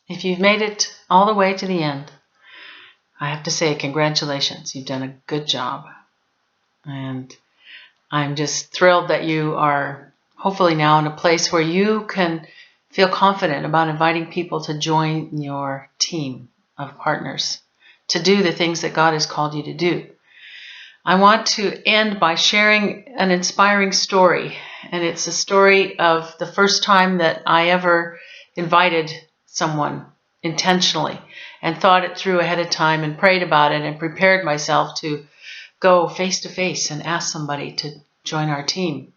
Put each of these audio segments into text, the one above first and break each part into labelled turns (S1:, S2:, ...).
S1: If you've made it all the way to the end, I have to say congratulations. You've done a good job. And I'm just thrilled that you are hopefully now in a place where you can feel confident about inviting people to join your team of partners to do the things that God has called you to do. I want to end by sharing an inspiring story, and it's a story of the first time that I ever invited someone intentionally and thought it through ahead of time and prayed about it and prepared myself to go face to face and ask somebody to join our team.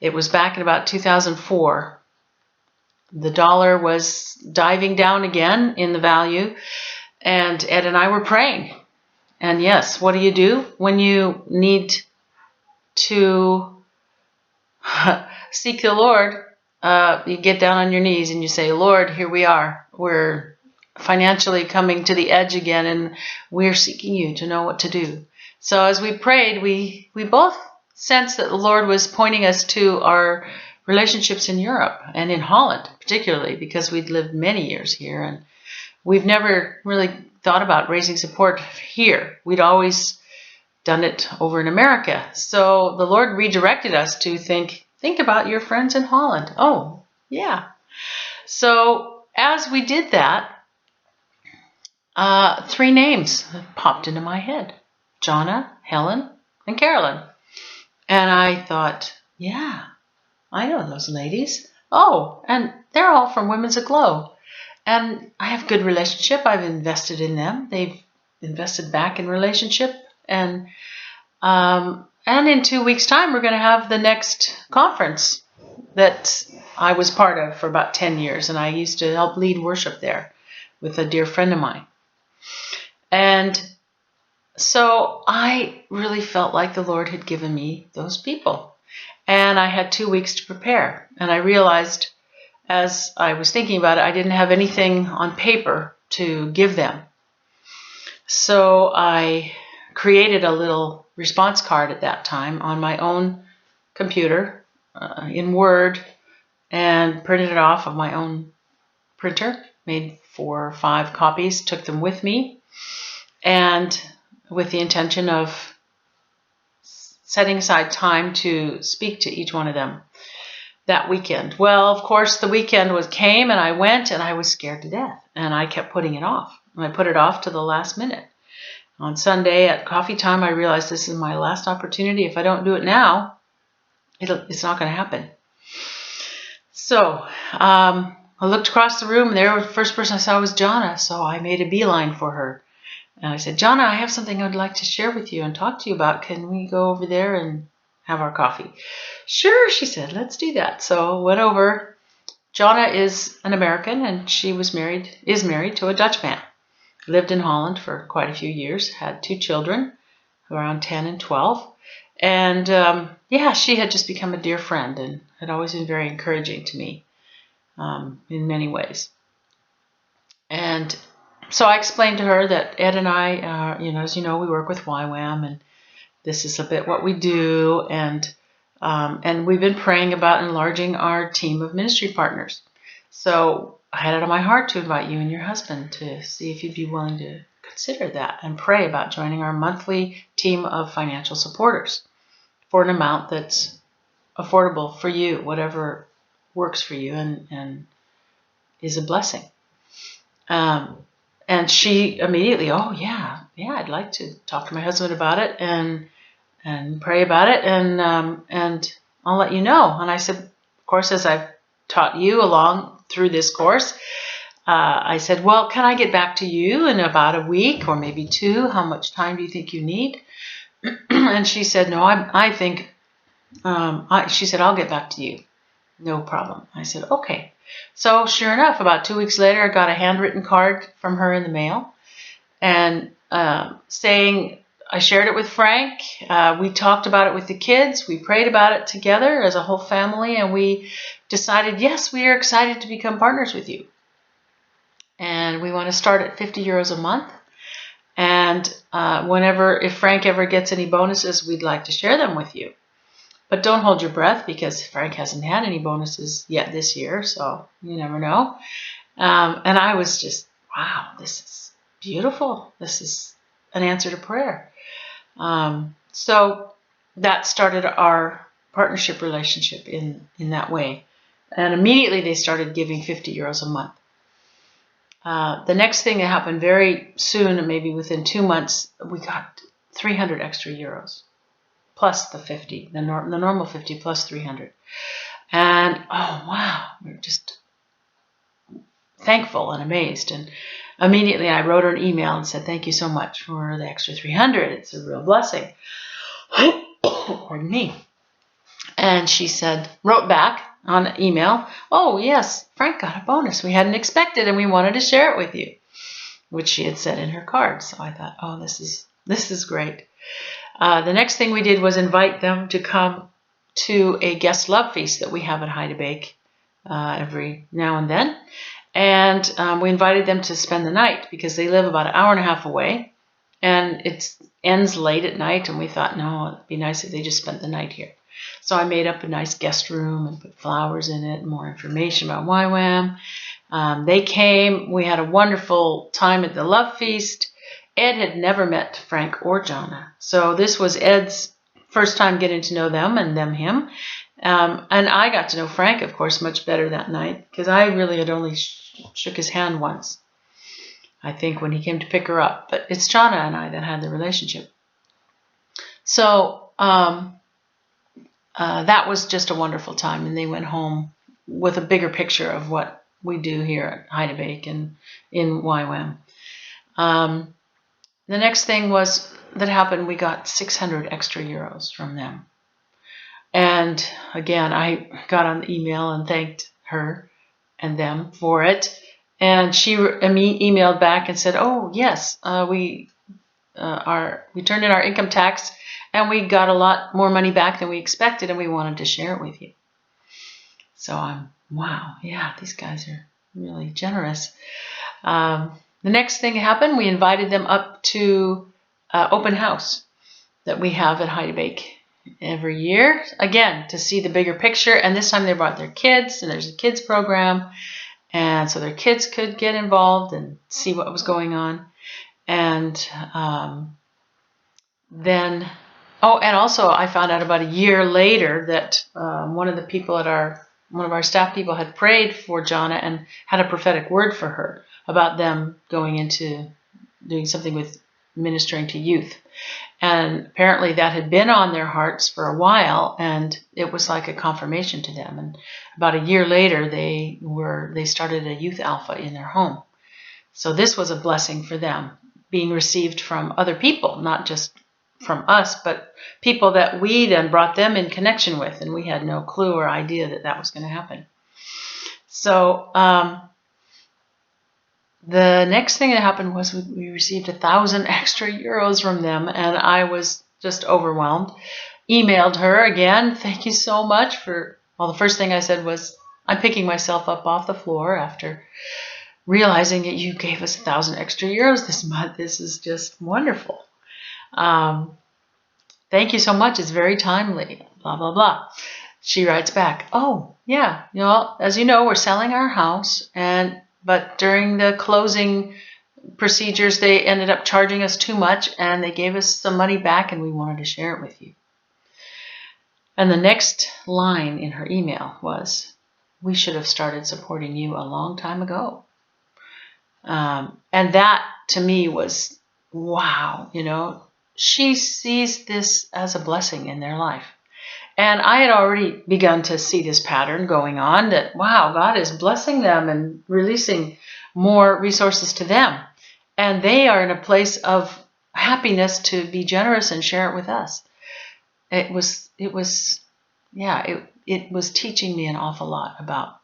S1: It was back in about 2004. The dollar was diving down again in the value, and Ed and I were praying. And yes, what do when you need to seek the Lord? You get down on your knees and you say, Lord, here we are. We're financially coming to the edge again, and we're seeking you to know what to do. So as we prayed, we both sensed that the Lord was pointing us to our relationships in Europe and in Holland, particularly because we'd lived many years here, and we've never really thought about raising support here. We'd always done it over in America. So the Lord redirected us to think about your friends in Holland. Oh, yeah. So as we did that, 3 names popped into my head: Jonna, Helen, and Carolyn. And I thought, yeah, I know those ladies. Oh, and they're all from Women's Aglow. And I have good relationship. I've invested in them. They've invested back in relationship. And in 2 weeks' time, we're going to have the next conference that I was part of for about 10 years. And I used to help lead worship there with a dear friend of mine. And so I really felt like the Lord had given me those people. And I had 2 weeks to prepare. And I realized as I was thinking about it, I didn't have anything on paper to give them. So I created a little response card at that time on my own computer in Word and printed it off of my own printer, made 4 or 5 copies, took them with me, and with the intention of setting aside time to speak to each one of them that weekend. Well, of course, the weekend came and I went and I was scared to death and I kept putting it off. And I put it off to the last minute. On Sunday at coffee time, I realized this is my last opportunity. If I don't do it now, it's not going to happen. So I looked across the room and the first person I saw was Jonna. So I made a beeline for her. And I said, Jonna, I have something I'd like to share with you and talk to you about. Can we go over there and have our coffee? Sure, she said, let's do that. So went over. Jonna is an American and she is married to a Dutch man. Lived in Holland for quite a few years, had 2 children, around 10 and 12. And she had just become a dear friend and had always been very encouraging to me in many ways. And so I explained to her that Ed and I, as you know, we work with YWAM, and this is a bit what we do, and we've been praying about enlarging our team of ministry partners. So I had it on my heart to invite you and your husband to see if you'd be willing to consider that and pray about joining our monthly team of financial supporters for an amount that's affordable for you, whatever works for you and is a blessing. And she immediately, oh yeah, I'd like to talk to my husband about it and pray about it, and I'll let you know. And I said, of course, as I've taught you along through this course, I said, well, can I get back to you in about a week or maybe 2? How much time do you think you need? And she said, no, I think, she said, I'll get back to you. No problem. I said, okay. So sure enough, about 2 weeks later, I got a handwritten card from her in the mail and saying, I shared it with Frank. We talked about it with the kids. We prayed about it together as a whole family, and we decided, yes, we are excited to become partners with you. And we want to start at €50 a month. And if Frank ever gets any bonuses, we'd like to share them with you. But don't hold your breath, because Frank hasn't had any bonuses yet this year, so you never know. And I was just, wow, this is beautiful. This is an answer to prayer. So that started our partnership relationship in that way. And immediately they started giving 50 euros a month. The next thing that happened very soon, maybe within 2 months, we got 300 extra euros, plus the 50, the normal 50 plus 300. And oh, wow, we were just thankful and amazed. And immediately I wrote her an email and said, thank you so much for the extra 300. It's a real blessing. Pardon me. And she wrote back on email, oh, yes, Frank got a bonus we hadn't expected and we wanted to share it with you, which she had said in her card. So I thought, oh, this is great. The next thing we did was invite them to come to a guest love feast that we have at Heidebeke every now and then. And we invited them to spend the night because they live about an hour and a half away. And it ends late at night. And we thought, no, it'd be nice if they just spent the night here. So I made up a nice guest room and put flowers in it and more information about YWAM. They came. We had a wonderful time at the love feast. Ed had never met Frank or Jonna. So this was Ed's first time getting to know them and them him. And I got to know Frank, of course, much better that night because I really had only shook his hand once, I think, when he came to pick her up. But it's Jonna and I that had the relationship. So that was just a wonderful time. And they went home with a bigger picture of what we do here at Heidebeke and in YWAM. The next thing that happened, we got 600 extra euros from them. And again, I got on the email and thanked her and them for it. And she emailed back and said, oh, yes, we turned in our income tax and we got a lot more money back than we expected and we wanted to share it with you. So wow, yeah, these guys are really generous. The next thing happened, we invited them up to open house that we have at Heidebeke every year, again, to see the bigger picture. And this time they brought their kids, and there's a kids program. And so their kids could get involved and see what was going on. And then, and also I found out about a year later that one of our staff people had prayed for Jonna and had a prophetic word for her about them going into doing something with ministering to youth. And apparently that had been on their hearts for a while, and it was like a confirmation to them. And about a year later, they started a youth alpha in their home. So this was a blessing for them, being received from other people, not just from us, but people that we then brought them in connection with, and we had no clue or idea that was going to happen. So the next thing that happened was we received 1,000 extra euros from them, and I was just overwhelmed. Emailed her again, thank you so much for, the first thing I said was, I'm picking myself up off the floor after realizing that you gave us 1,000 extra euros this month. This is just wonderful. Thank you so much. It's very timely, blah, blah, blah. She writes back, oh, yeah, as you know, we're selling our house, but during the closing procedures, they ended up charging us too much, and they gave us some money back, and we wanted to share it with you. And the next line in her email was, we should have started supporting you a long time ago. And that, to me, was, wow, she sees this as a blessing in their life. And I had already begun to see this pattern going on that, wow, God is blessing them and releasing more resources to them. And they are in a place of happiness to be generous and share it with us. It was teaching me an awful lot about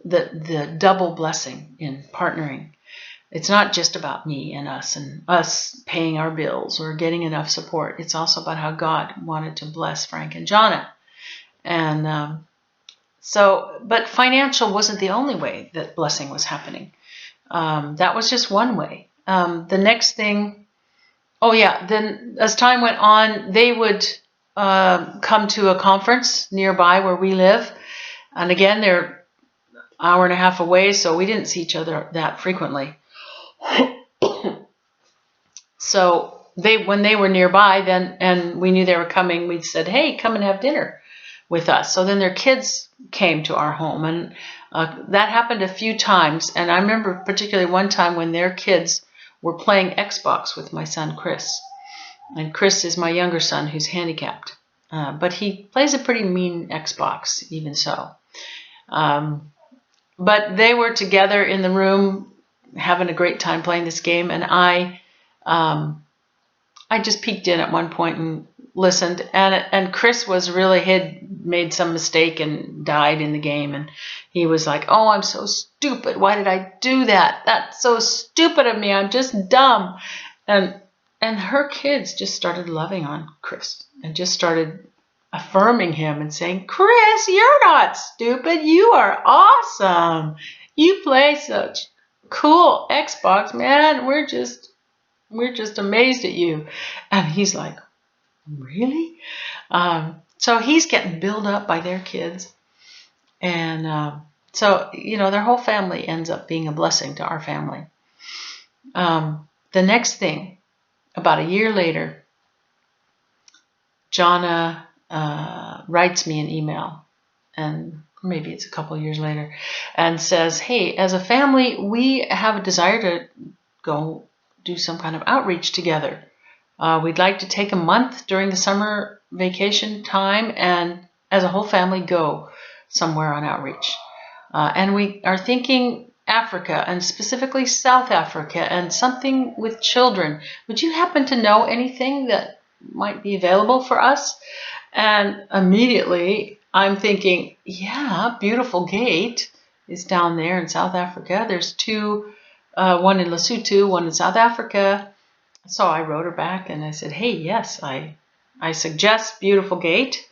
S1: the double blessing in partnering. It's not just about me and us paying our bills or getting enough support. It's also about how God wanted to bless Frank and Jonna. And but financial wasn't the only way that blessing was happening. That was just one way. The next thing, then as time went on, they would come to a conference nearby where we live. And again, they're hour and a half away, so we didn't see each other that frequently. So when they were nearby, then, and we knew they were coming, we said, "Hey, come and have dinner with us." So then their kids came to our home, and that happened a few times. And I remember particularly one time when their kids were playing Xbox with my son Chris. And Chris is my younger son who's handicapped, but he plays a pretty mean Xbox, even so. But they were together in the room having a great time playing this game, and I just peeked in at one point and listened, and Chris was really, had made some mistake and died in the game, and he was like, "Oh, I'm so stupid. Why did I do that? That's so stupid of me. I'm just dumb." And her kids just started loving on Chris and just started affirming him and saying, "Chris, you're not stupid. You are awesome. You play such cool Xbox, man. We're just amazed at you." And he's like, "Really?" So he's getting built up by their kids. And so, their whole family ends up being a blessing to our family. The next thing, about a year later, Jonna writes me an email, and maybe it's a couple years later, and says, "Hey, as a family, we have a desire to go do some kind of outreach together. We'd like to take a month during the summer vacation time and as a whole family go somewhere on outreach. And we are thinking Africa, and specifically South Africa, and something with children. Would you happen to know anything that might be available for us?" And immediately I'm thinking, yeah, Beautiful Gate is down there in South Africa. There's two, one in Lesotho, one in South Africa. So I wrote her back and I said, "Hey, yes, I suggest Beautiful Gate.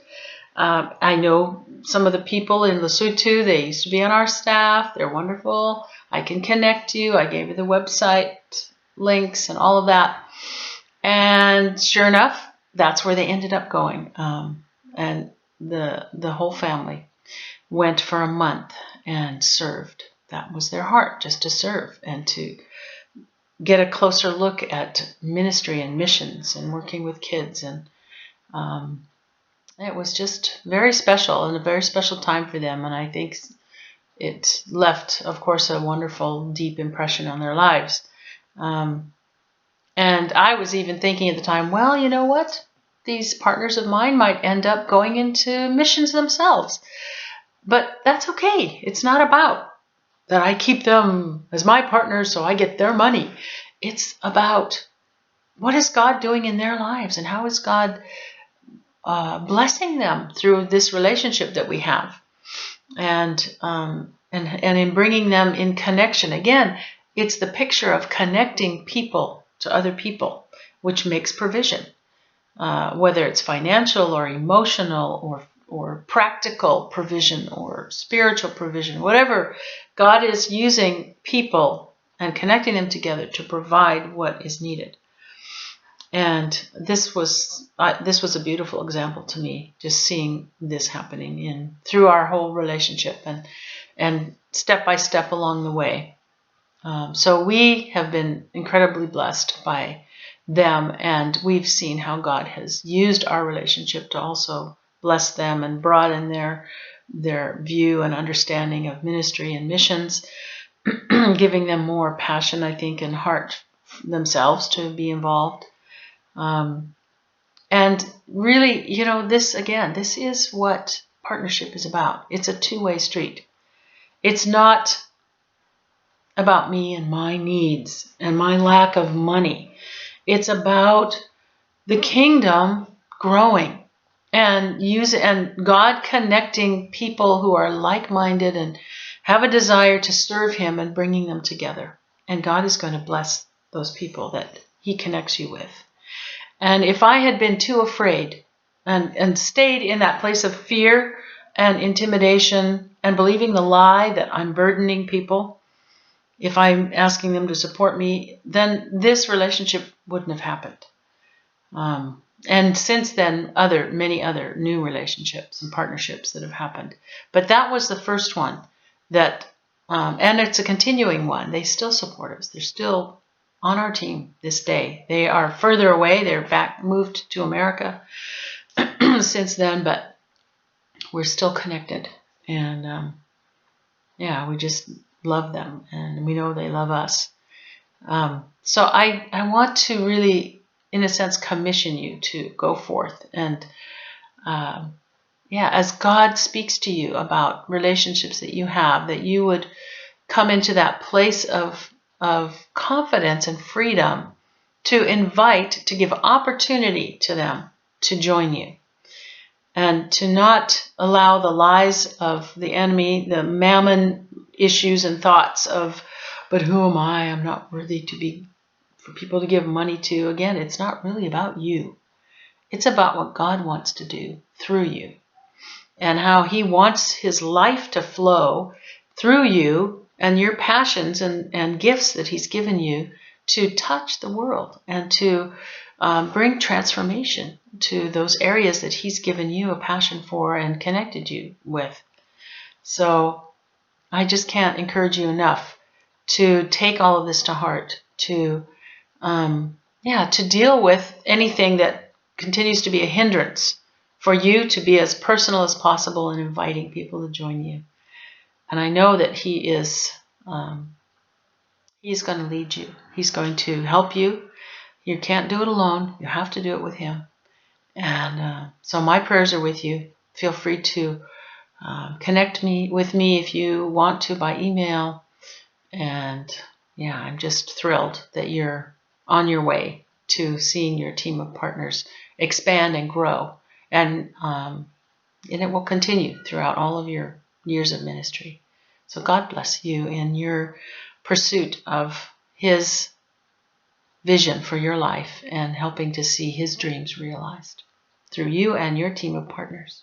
S1: I know some of the people in Lesotho. They used to be on our staff. They're wonderful. I can connect you." I gave her the website links and all of that. And sure enough, that's where they ended up going. And the whole family went for a month and served. That was their heart, just to serve and to get a closer look at ministry and missions and working with kids. And it was just very special and a very special time for them. And I think it left, of course, a wonderful, deep impression on their lives. And I was even thinking at the time, well, you know what? These partners of mine might end up going into missions themselves. But that's okay. It's not about that I keep them as my partners so I get their money. It's about what is God doing in their lives and how is God blessing them through this relationship that we have, and in bringing them in connection. Again, it's the picture of connecting people to other people, which makes provision, whether it's financial or emotional or practical provision or spiritual provision, whatever. God is using people and connecting them together to provide what is needed. And this was a beautiful example to me, just seeing this happening through our whole relationship and step by step along the way. So we have been incredibly blessed by them, and we've seen how God has used our relationship to also bless them and broaden their view and understanding of ministry and missions, giving them more passion, I think, and heart themselves to be involved. And really, this is what partnership is about. It's a two-way street. It's not about me and my needs and my lack of money. It's about the kingdom growing and God connecting people who are like-minded and have a desire to serve Him and bringing them together. And God is going to bless those people that He connects you with. And if I had been too afraid and stayed in that place of fear and intimidation and believing the lie that I'm burdening people, if I'm asking them to support me, then this relationship wouldn't have happened. And since then, many other new relationships and partnerships that have happened. But that was the first one that And it's a continuing one. They still support us. They're still on our team this day. They are further away. They're moved to America since then, but we're still connected. And yeah, we just love them, and we know they love us. So I want to really, in a sense, commission you to go forth and as God speaks to you about relationships that you have, that you would come into that place of confidence and freedom to invite, to give opportunity to them to join you, and to not allow the lies of the enemy, the mammon issues and thoughts of, but who am I? I'm not worthy for people to give money to. Again, it's not really about you. It's about what God wants to do through you, and how he wants his life to flow through you and your passions and gifts that he's given you to touch the world and to bring transformation to those areas that he's given you a passion for and connected you with. So I just can't encourage you enough to take all of this to heart, to deal with anything that continues to be a hindrance for you to be as personal as possible in inviting people to join you. And I know that he's going to lead you. He's going to help you. You can't do it alone. You have to do it with him. And so my prayers are with you. Feel free to connect with me if you want to by email. And I'm just thrilled that you're on your way to seeing your team of partners expand and grow. And it will continue throughout all of your years of ministry. So God bless you in your pursuit of his vision for your life and helping to see his dreams realized through you and your team of partners.